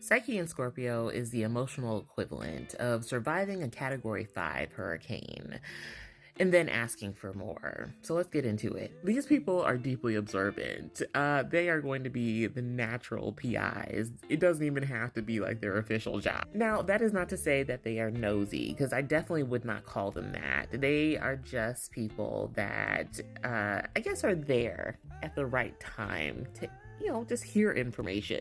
Psyche in Scorpio is the emotional equivalent of surviving a Category 5 hurricane and then asking for more. So let's get into it. These people are deeply observant. They are going to be the natural PIs. It doesn't even have to be like their official job. Now, that is not to say that they are nosy, because I definitely would not call them that. They are just people that, I guess, are there at the right time to just hear information.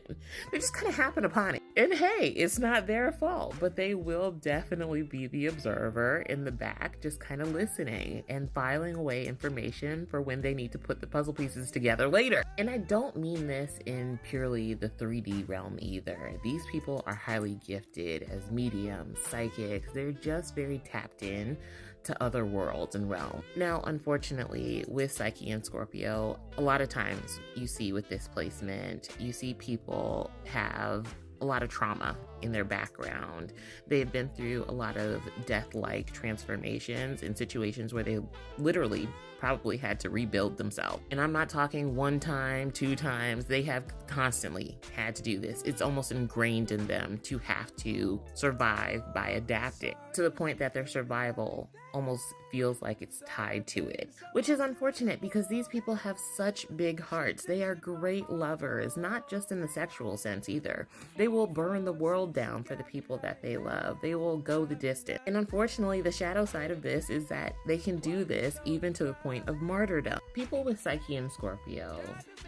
They just kind of happen upon it. And hey, it's not their fault, but they will definitely be the observer in the back, just kind of listening and filing away information for when they need to put the puzzle pieces together later. And I don't mean this in purely the 3D realm either. These people are highly gifted as mediums, psychics. They're just very tapped in to other worlds and realms. Now, unfortunately, with Psyche and Scorpio, a lot of times you see with this placement, you see people have a lot of trauma in their background. They've been through a lot of death-like transformations in situations where they literally probably had to rebuild themselves. And I'm not talking one time, two times. They have constantly had to do this. It's almost ingrained in them to have to survive by adapting, to the point that their survival almost feels like it's tied to it, which is unfortunate because these people have such big hearts. They are great lovers, not just in the sexual sense either. They will burn the world down for the people that they love. They will go the distance. And unfortunately, the shadow side of this is that they can do this even to the point of martyrdom. People with Psyche and Scorpio,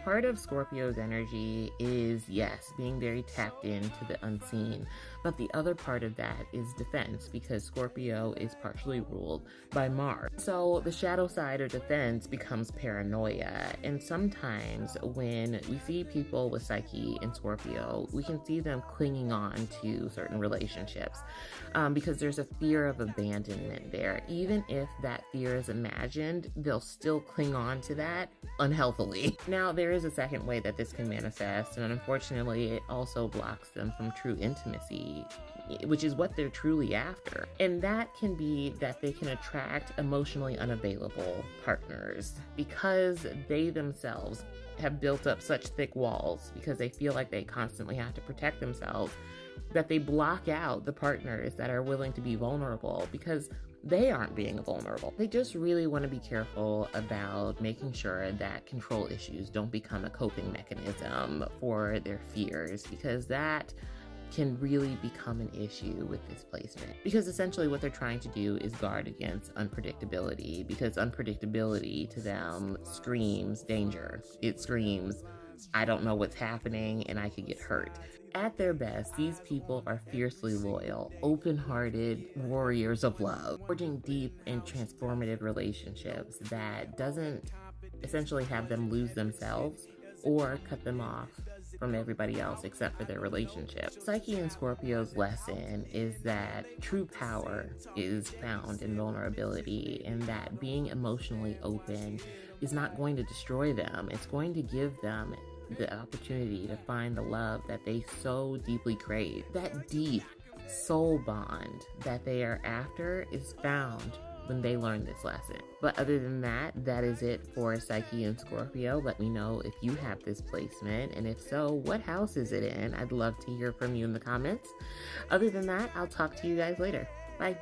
part of Scorpio's energy is, yes, being very tapped into the unseen, but the other part of that is defense, because Scorpio is partially ruled by Mars. So the shadow side of defense becomes paranoia. And sometimes when we see people with Psyche and Scorpio, we can see them clinging on to certain relationships because there's a fear of abandonment there. Even if that fear is imagined, they'll still cling on to that unhealthily. Now, there is a second way that this can manifest, and unfortunately, it also blocks them from true intimacy, which is what they're truly after. And that can be that they can attract emotionally unavailable partners because they themselves have built up such thick walls because they feel like they constantly have to protect themselves, that they block out the partners that are willing to be vulnerable because they aren't being vulnerable. They just really want to be careful about making sure that control issues don't become a coping mechanism for their fears, because that can really become an issue with this placement. Because essentially what they're trying to do is guard against unpredictability, because unpredictability to them screams danger. It screams, I don't know what's happening and I could get hurt. At their best, these people are fiercely loyal, open-hearted warriors of love, forging deep and transformative relationships that doesn't essentially have them lose themselves or cut them off from everybody else except for their relationship. Psyche and Scorpio's lesson is that true power is found in vulnerability, and that being emotionally open is not going to destroy them. It's going to give them the opportunity to find the love that they so deeply crave. That deep soul bond that they are after is found when they learn this lesson. But other than that, that is it for Psyche and Scorpio. Let me know if you have this placement, and if so, what house is it in? I'd love to hear from you in the comments. Other than that, I'll talk to you guys later. Bye.